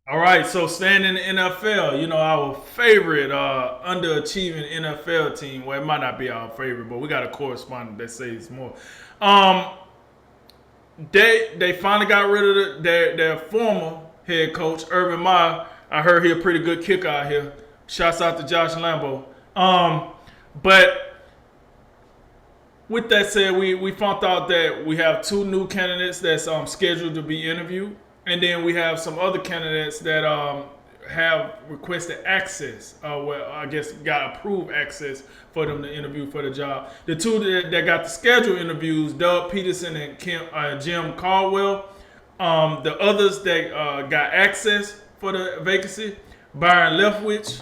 All right, so staying in the NFL, our favorite underachieving NFL team. Well, it might not be our favorite, but we got a correspondent that says more. Um, they finally got rid of their former head coach, Urban Meyer. I heard he a pretty good kicker out here. Shouts out to Josh Lambo. But with that said, we found out that we have two new candidates that's scheduled to be interviewed, and then we have some other candidates that have requested access. Well, I guess got approved access for them to interview for the job. The two that got the scheduled interviews, Doug Peterson and Jim Caldwell. The others that got access for the vacancy, Byron Leftwich,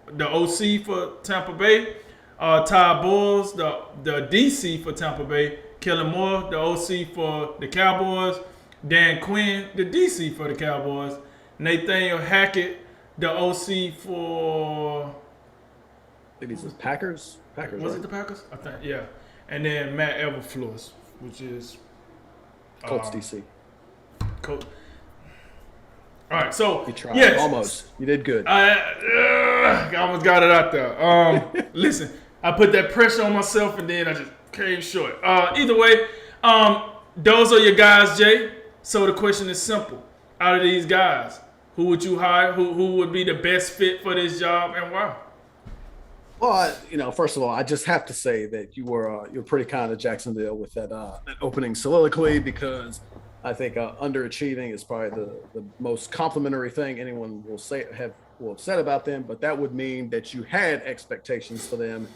the OC for Tampa Bay, Ty Bulls, the DC for Tampa Bay, Kellen Moore, the OC for the Cowboys, Dan Quinn, the DC for the Cowboys, Nathaniel Hackett, the OC for I think he says Packers. Packers, was right? it the Packers? I think yeah, and then Matt Everfluss, which is Colts um, DC. coach. All right, so You tried. yes, Almost. You did good. I almost got it out there. Listen, I put that pressure on myself and then I just came short. Either way, those are your guys, Jay. So the question is simple: out of these guys, who would you hire? Who would be the best fit for this job and why? Well, first of all, I just have to say that you're pretty kind of Jacksonville with that opening soliloquy because I think underachieving is probably the most complimentary thing anyone will have said about them. But that would mean that you had expectations for them,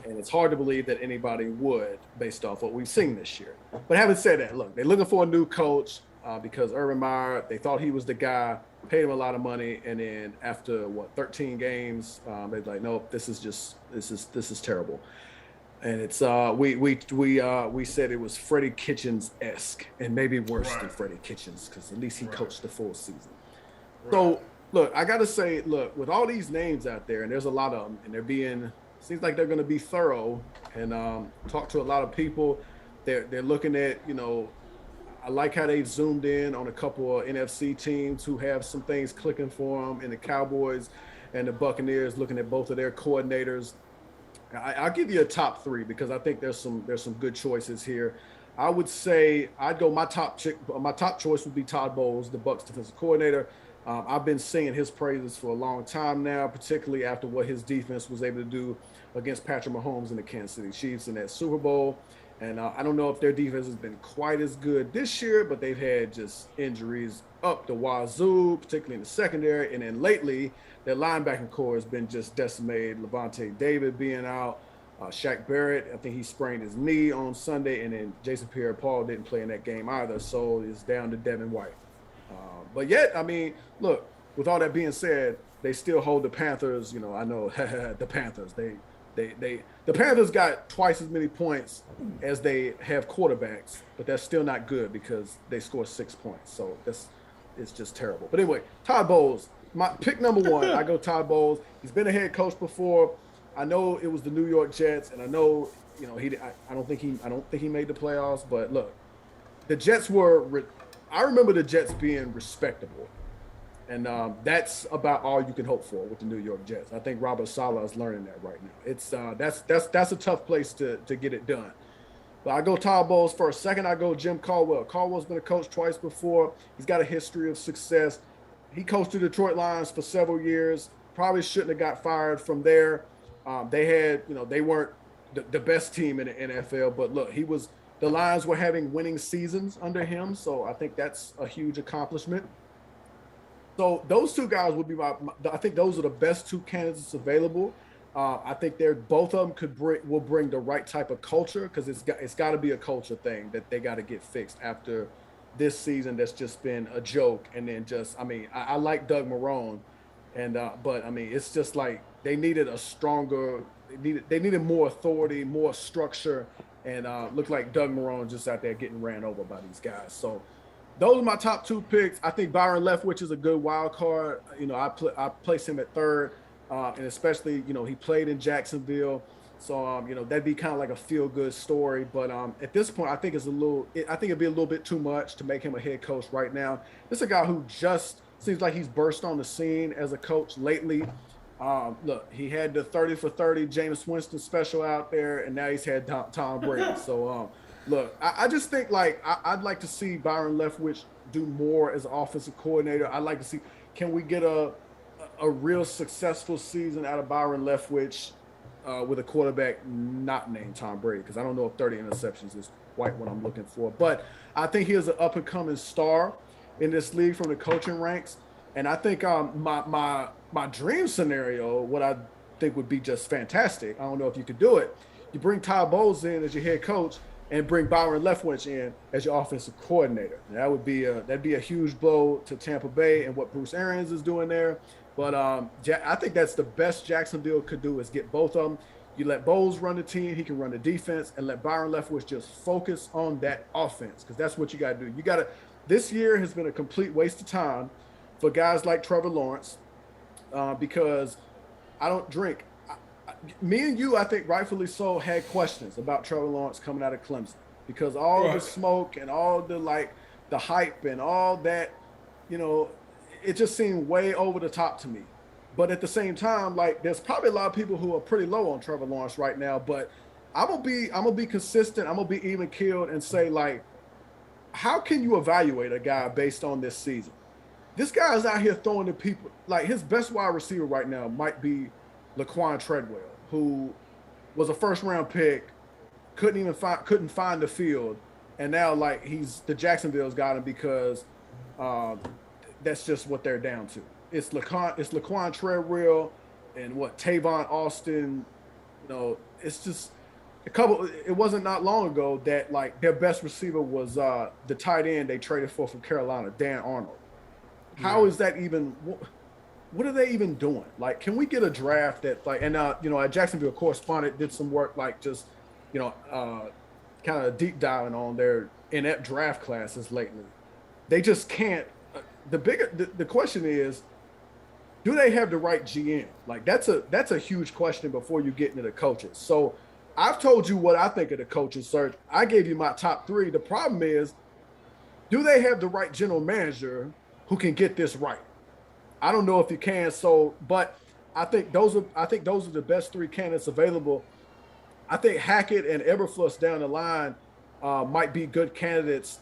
and it's hard to believe that anybody would based off what we've seen this year. But having said that, look, they're looking for a new coach because Urban Meyer, they thought he was the guy, paid him a lot of money, and then after 13 games, they're like, nope, this is terrible. And it's we said it was Freddie Kitchens esque, and maybe worse than Right, Freddie Kitchens because at least he right, coached the full season. right. So look, I gotta say, look, with all these names out there, and there's a lot of them, and they're being seems like they're going to be thorough and talk to a lot of people. They're looking at I like how they zoomed in on a couple of NFC teams who have some things clicking for them, and the Cowboys and the Buccaneers looking at both of their coordinators. I'll give you a top three because I think there's some good choices here. I would say I'd go my top choice would be Todd Bowles, the Bucs defensive coordinator. I've been singing his praises for a long time now, particularly after what his defense was able to do against Patrick Mahomes and the Kansas City Chiefs in that Super Bowl. And I don't know if their defense has been quite as good this year, but they've had just injuries up the wazoo, particularly in the secondary. And then lately, their linebacking core has been just decimated. Levante David being out, Shaq Barrett, I think he sprained his knee on Sunday, and then Jason Pierre-Paul didn't play in that game either, so it's down to Devin White. But yet, I mean, look, with all that being said, they still hold the Panthers. I know the Panthers. The Panthers got twice as many points as they have quarterbacks, but that's still not good because they score 6 points. So it's just terrible. But anyway, Todd Bowles, my pick number one. I go Todd Bowles. He's been a head coach before. I know it was the New York Jets, and I know I don't think he made the playoffs. But look, the Jets were. I remember the Jets being respectable. And that's about all you can hope for with the New York Jets. I think Robert Saleh is learning that right now. It's that's a tough place to get it done. But I go Todd Bowles first. Second, I go Jim Caldwell. Caldwell's been a coach twice before. He's got a history of success. He coached the Detroit Lions for several years. Probably shouldn't have got fired from there. They had, they weren't the best team in the NFL, but look, the Lions were having winning seasons under him, so I think that's a huge accomplishment. So those two guys would be I think those are the best two candidates available. I think they're both of them will bring the right type of culture because it's got to be a culture thing that they got to get fixed after this season that's just been a joke. And then I like Doug Marrone, and but I mean it's just like they needed a stronger. They needed more authority, more structure, and looked like Doug Marrone just out there getting ran over by these guys. So those are my top two picks. I think Byron Leftwich is a good wild card. I place him at third, and especially he played in Jacksonville, so that'd be kind of like a feel good story. But at this point, I think it'd be a little bit too much to make him a head coach right now. This is a guy who just seems like he's burst on the scene as a coach lately. Look, he had the 30 for 30 Jameis Winston special out there, and now he's had Tom Brady. So, look, I just think like I'd like to see Byron Leftwich do more as an offensive coordinator. I'd like to see, can we get a real successful season out of Byron Leftwich with a quarterback not named Tom Brady? Because I don't know if 30 interceptions is quite what I'm looking for. But I think he is an up and coming star in this league from the coaching ranks. And I think my dream scenario, what I think would be just fantastic, I don't know if you could do it, you bring Todd Bowles in as your head coach and bring Byron Leftwich in as your offensive coordinator. That'd be a huge blow to Tampa Bay and what Bruce Arians is doing there. But I think that's the best Jacksonville could do is get both of them. You let Bowles run the team, he can run the defense, and let Byron Leftwich just focus on that offense, because that's what you got to do. This year has been a complete waste of time for guys like Trevor Lawrence, because I don't drink. Me and you, I think rightfully so, had questions about Trevor Lawrence coming out of Clemson, because all the smoke and all the hype and all that, it just seemed way over the top to me. But at the same time, like, there's probably a lot of people who are pretty low on Trevor Lawrence right now. But I'm gonna be consistent. I'm gonna be even keeled and say, like, how can you evaluate a guy based on this season? This guy is out here throwing to people. Like, his best wide receiver right now might be Laquan Treadwell, who was a first-round pick, couldn't find the field, and now like the Jacksonville's got him because that's just what they're down to. It's Laquan Treadwell and Tavon Austin. It's just a couple. It wasn't not long ago that like their best receiver was the tight end they traded for from Carolina, Dan Arnold. How is that even? What are they even doing? Like, can we get a draft that like, and a Jacksonville correspondent did some work like just, kind of deep diving on their inept draft classes lately. They just can't. The question is, do they have the right GM? Like, that's a huge question before you get into the coaches. So I've told you what I think of the coaches search. I gave you my top 3. The problem is, do they have the right general manager who can get this right? I don't know if you can. So, but I think those are the best 3 candidates available. I think Hackett and Eberflus down the line might be good candidates.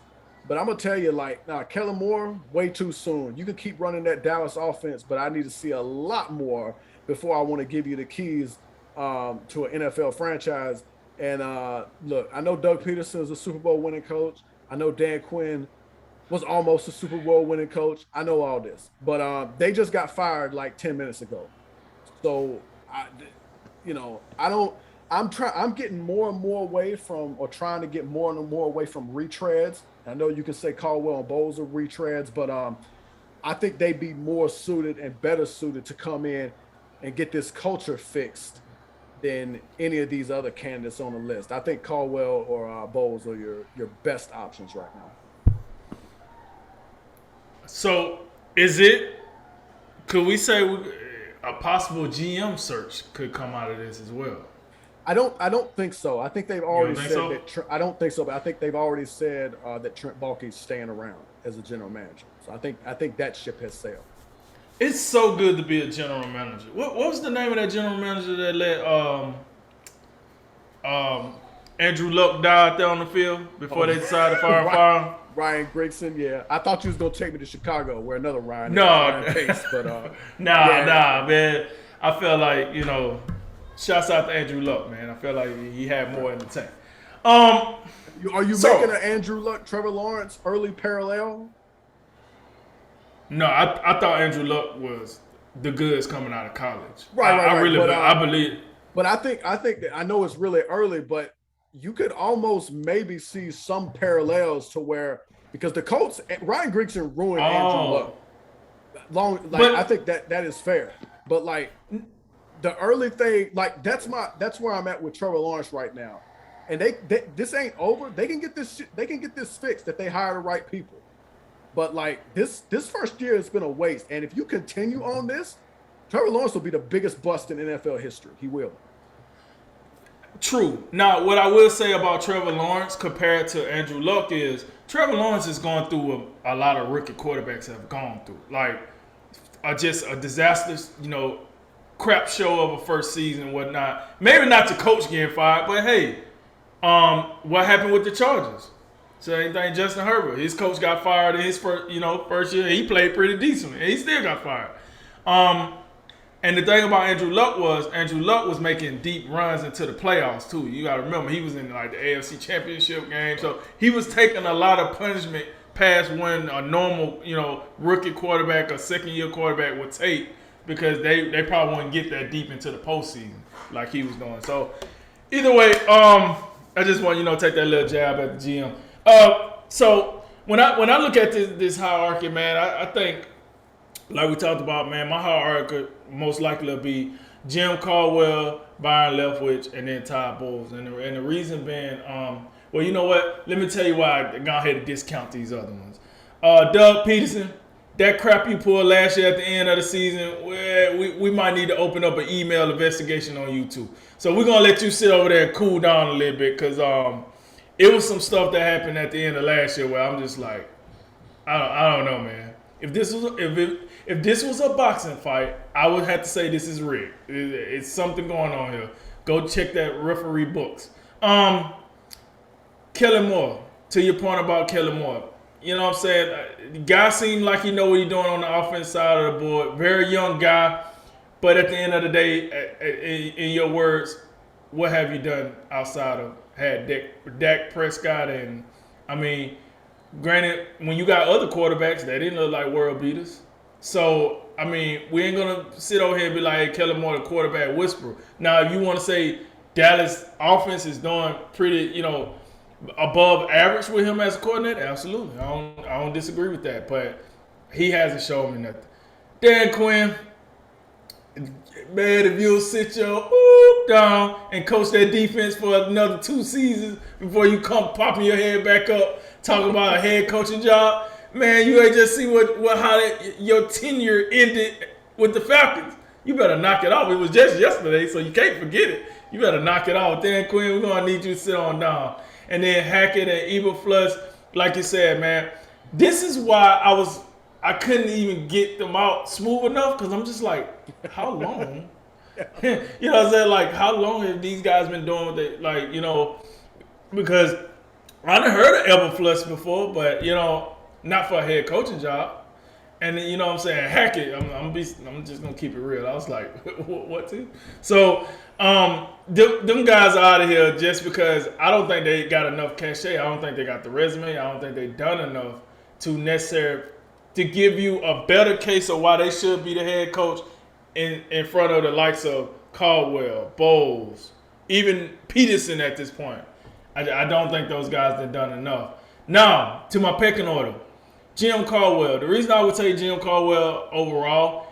But I'm gonna tell you, like, Kellen Moore, way too soon. You can keep running that Dallas offense, but I need to see a lot more before I want to give you the keys to an NFL franchise. And look, I know Doug Peterson is a Super Bowl winning coach. I know Dan Quinn was almost a Super Bowl winning coach. I know all this, but they just got fired like 10 minutes ago. So I'm getting more and more away from, or trying to get more and more away from retreads. I know you can say Caldwell and Bowles are retreads, but I think they'd be more suited and better suited to come in and get this culture fixed than any of these other candidates on the list. I think Caldwell or Bowles are your best options right now. So, could we say a possible GM search could come out of this as well? I don't think so. I think they've already said so? that. I don't think so, but I think they've already said that Trent Baalke's staying around as a general manager. So I think that ship has sailed. It's so good to be a general manager. What was the name of that general manager that let Andrew Luck die out there on the field before they decided to fire him? Ryan Grigson, yeah. I thought you was gonna take me to Chicago, where another Ryan. Ryan Pace, but nah, man. I feel like shouts out to Andrew Luck, man. I feel like he had more in the tank. Are you making an Andrew Luck, Trevor Lawrence early parallel? No, I thought Andrew Luck was the goods coming out of college. Right. I believe. But I think that, I know it's really early, but you could almost maybe see some parallels to where, because the Colts, Ryan Grigson ruined Andrew Luck. I think that is fair. But like the early thing, like that's where I'm at with Trevor Lawrence right now. And they this ain't over. They can get this fixed if they hire the right people. But like this first year has been a waste. And if you continue on this, Trevor Lawrence will be the biggest bust in NFL history. He will. True. Now, what I will say about Trevor Lawrence compared to Andrew Luck is Trevor Lawrence is going through a lot of rookie quarterbacks have gone through. Like, just a disastrous, crap show of a first season and whatnot. Maybe not the coach getting fired, but hey, what happened with the Chargers? Same thing, Justin Herbert. His coach got fired in his first year. He played pretty decently, and he still got fired. And the thing about Andrew Luck was making deep runs into the playoffs too. You got to remember, he was in like the AFC Championship game, so he was taking a lot of punishment past when a normal, rookie quarterback or second-year quarterback would take, because they probably wouldn't get that deep into the postseason like he was doing. So either way, I just want take that little jab at the GM. So when I look at this hierarchy, man, I think, like we talked about, man, my hierarchy most likely will be Jim Caldwell, Byron Leftwich, and then Todd Bowles. And the reason being, well, you know what? Let me tell you why I got ahead to discount these other ones. Doug Peterson, that crap you pulled last year at the end of the season, we might need to open up an email investigation on YouTube. So we're going to let you sit over there and cool down a little bit, because it was some stuff that happened at the end of last year where I'm just like, I don't know, man. If this was a boxing fight, I would have to say this is rigged. It's something going on here. Go check that referee books. Kellen Moore, to your point about Kellen Moore, you know what I'm saying? The guy seemed like he know what he's doing on the offense side of the board. Very young guy, but at the end of the day, in your words, what have you done outside of had Dak Prescott? And I mean, granted, when you got other quarterbacks, they didn't look like world beaters. So, I mean, we ain't going to sit over here and be like, hey, Kellen Moore, the quarterback whisperer. Now, if you want to say Dallas offense is doing pretty, above average with him as a coordinator, absolutely. I don't disagree with that, but he hasn't shown me nothing. Dan Quinn, man, if you'll sit your down and coach that defense for another 2 seasons before you come popping your head back up talking about a head coaching job, man, you ain't just see your tenure ended with the Falcons. You better knock it off. It was just yesterday, so you can't forget it. You better knock it off. Dan Quinn, we're going to need you to sit on down. And then Hackett and Eberflus, like you said, man, this is why I couldn't even get them out smooth enough, because I'm just like, how long? You know what I'm saying? Like, how long have these guys been doing it? Like, because I done heard of Eberflus before, but, not for a head coaching job. And then, you know what I'm saying, Hackett, I'm just going to keep it real. I was like, what to? So, them guys are out of here just because I don't think they got enough cachet. I don't think they got the resume. I don't think they've done enough to give you a better case of why they should be the head coach in front of the likes of Caldwell, Bowles, even Peterson at this point. I don't think those guys have done enough. Now, to my pecking order, Jim Caldwell. The reason I would take Jim Caldwell overall,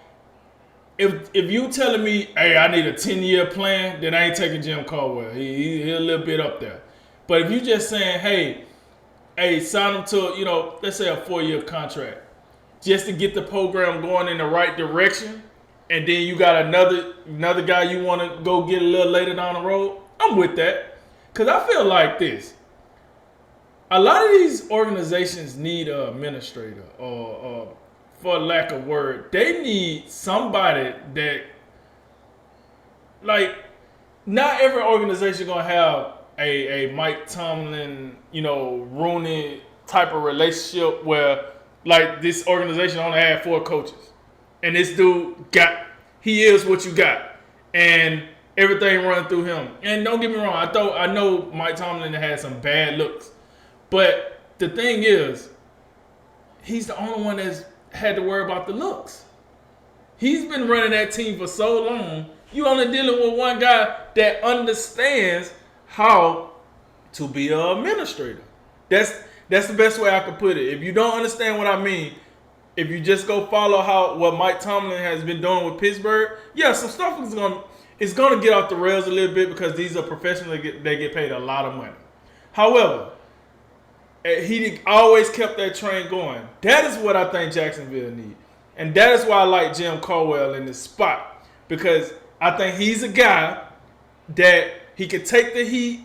if you telling me, hey, I need a 10-year plan, then I ain't taking Jim Caldwell. He a little bit up there. But if you just saying, hey, sign him to, let's say a 4-year contract, just to get the program going in the right direction, and then you got another guy you want to go get a little later down the road, I'm with that. Because I feel like this. A lot of these organizations need an administrator, or for lack of word, they need somebody that, like, not every organization going to have a Mike Tomlin, Rooney type of relationship where, like, this organization only had 4 coaches. And this dude he is what you got. And everything run through him. And don't get me wrong, I know Mike Tomlin had some bad looks. But the thing is, he's the only one that's had to worry about the looks. He's been running that team for so long. You only dealing with one guy that understands how to be an administrator. That's the best way I could put it. If you don't understand what I mean, if you just go follow what Mike Tomlin has been doing with Pittsburgh, yeah, some stuff is gonna get off the rails a little bit because these are professionals they get paid a lot of money. However, he always kept that train going. That is what I think Jacksonville needs. And that is why I like Jim Caldwell in this spot. Because I think he's a guy that he could take the heat,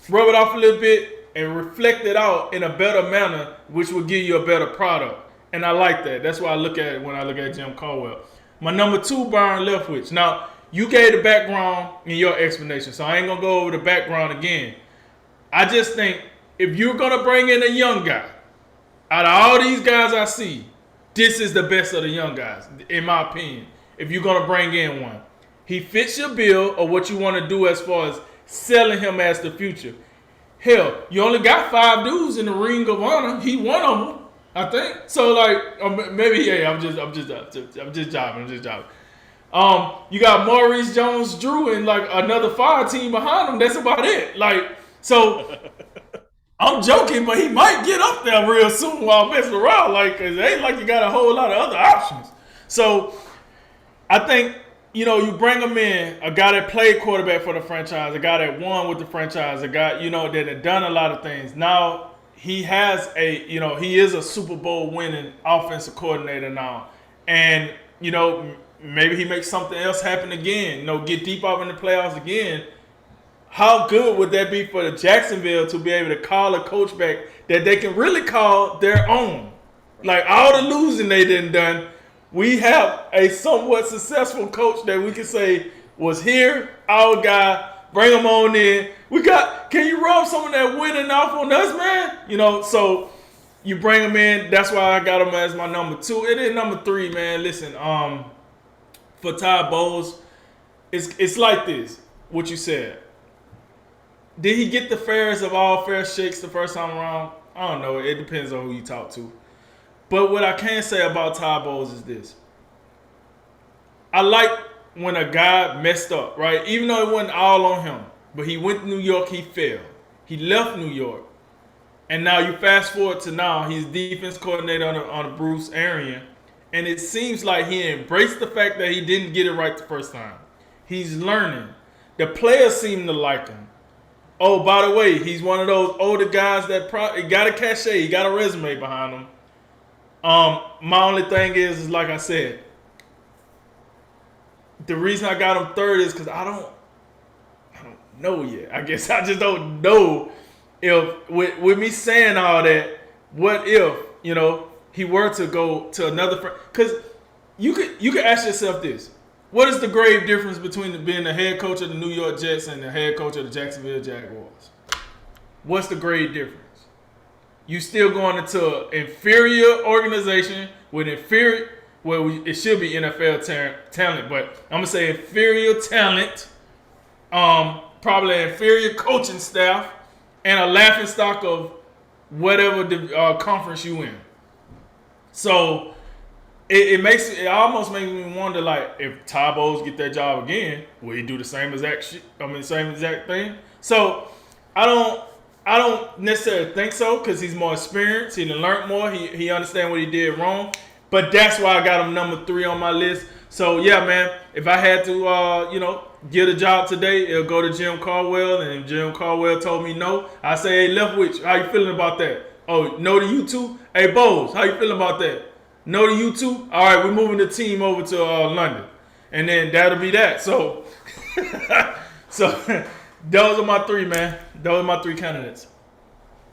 rub it off a little bit, and reflect it out in a better manner, which will give you a better product. And I like that. That's why I look at it when I look at Jim Caldwell. My number 2, Byron Leftwich. Now, you gave the background in your explanation, so I ain't going to go over the background again. I just think if you're going to bring in a young guy, out of all these guys I see, this is the best of the young guys, in my opinion, if you're going to bring in one. He fits your bill of what you want to do as far as selling him as the future. Hell, you only got 5 dudes in the Ring of Honor. He one of them, I think. So like, maybe I'm just jobbing. You got Maurice Jones-Drew and like another fire team behind him. That's about it. Like, so I'm joking, but he might get up there real soon while messing around. Like, cause it ain't like you got a whole lot of other options. So I think, you know, you bring him in, a guy that played quarterback for the franchise, a guy that won with the franchise, a guy, you know, that had done a lot of things. Now he has he is a Super Bowl winning offensive coordinator now. And, you know, maybe he makes something else happen again, you know, get deep up in the playoffs again. How good would that be for the Jacksonville to be able to call a coach back that they can really call their own? Like all the losing they didn't done, we have a somewhat successful coach that we can say was here, our guy, bring him on in. Can you rub some of that winning off on us, man? You know, so you bring him in. That's why I got him as my number 2. It is number 3, man. Listen, for Todd Bowles, it's like this, what you said. Did he get the fairest of all fair shakes the first time around? I don't know. It depends on who you talk to. But what I can say about Todd Bowles is this. I like when a guy messed up, right? Even though it wasn't all on him. But he went to New York, he failed. He left New York. And now you fast forward to now, he's defense coordinator on the Bruce Arians. And it seems like he embraced the fact that he didn't get it right the first time. He's learning. The players seem to like him. Oh, by the way, he's one of those older guys that got a cachet, he got a resume behind him. My only thing is like I said, the reason I got him 3rd is because I don't know yet. I guess I just don't know if with me saying all that, what if, you know, he were to go to another because you could ask yourself this. What is the grave difference between being the head coach of the New York Jets and the head coach of the Jacksonville Jaguars? What's the grave difference? You still going into an inferior organization with inferior, it should be NFL talent, but I'm going to say inferior talent, probably an inferior coaching staff, and a laughing stock of whatever the conference you in. So it almost makes me wonder, like, if Todd Bowles get that job again, will he do the same exact thing? So I don't necessarily think so because he's more experienced. He done learned more. He understands what he did wrong. But that's why I got him number 3 on my list. So yeah, man, if I had to get a job today, it'll go to Jim Caldwell. And if Jim Caldwell told me no, I say, hey, Leftwich, how you feeling about that? Oh, no to you too? Hey, Bowles, how you feeling about that? No to you too? All right, we're moving the team over to London. And then that'll be that. So, those are my 3, man. Those are my 3 candidates.